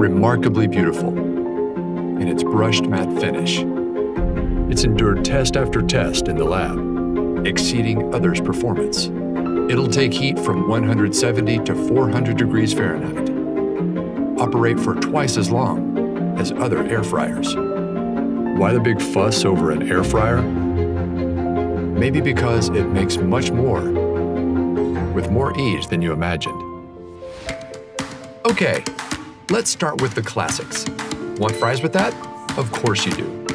remarkably beautiful in its brushed matte finish. It's endured test after test in the lab, exceeding others' performance. It'll take heat from 170 to 400 degrees Fahrenheit, operate for twice as long as other air fryers. Why the big fuss over an air fryer? Maybe because it makes much more with more ease than you imagined. Okay, let's start with the classics. Want fries with that? Of course you do.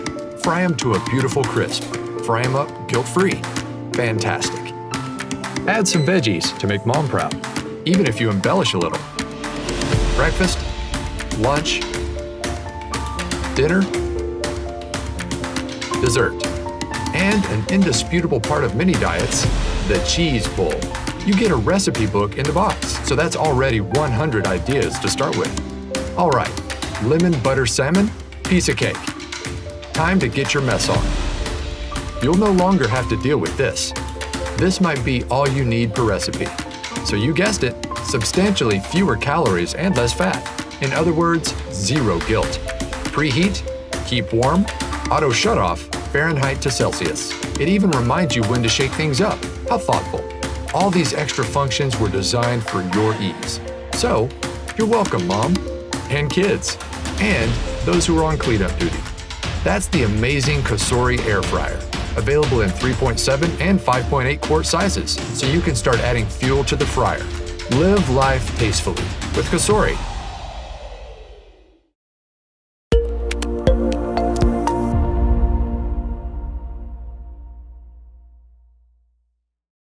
Fry them to a beautiful crisp. Fry them up guilt-free. Fantastic. Add some veggies to make mom proud, even if you embellish a little. Breakfast, lunch, dinner, dessert. And an indisputable part of many diets, the cheese bowl. You get a recipe book in the box, so that's already 100 ideas to start with. All right, lemon butter salmon, piece of cake. Time to get your mess on. You'll no longer have to deal with this. This might be all you need per recipe. So you guessed it, substantially fewer calories and less fat. In other words, zero guilt. Preheat, keep warm, auto shut-off, Fahrenheit to Celsius. It even reminds you when to shake things up. How thoughtful. All these extra functions were designed for your ease. So, you're welcome, Mom, and kids, and those who are on cleanup duty. That's the amazing Cookware air fryer, available in 3.7 and 5.8 quart sizes, so you can start adding fuel to the fryer. Live life tastefully with Cookware.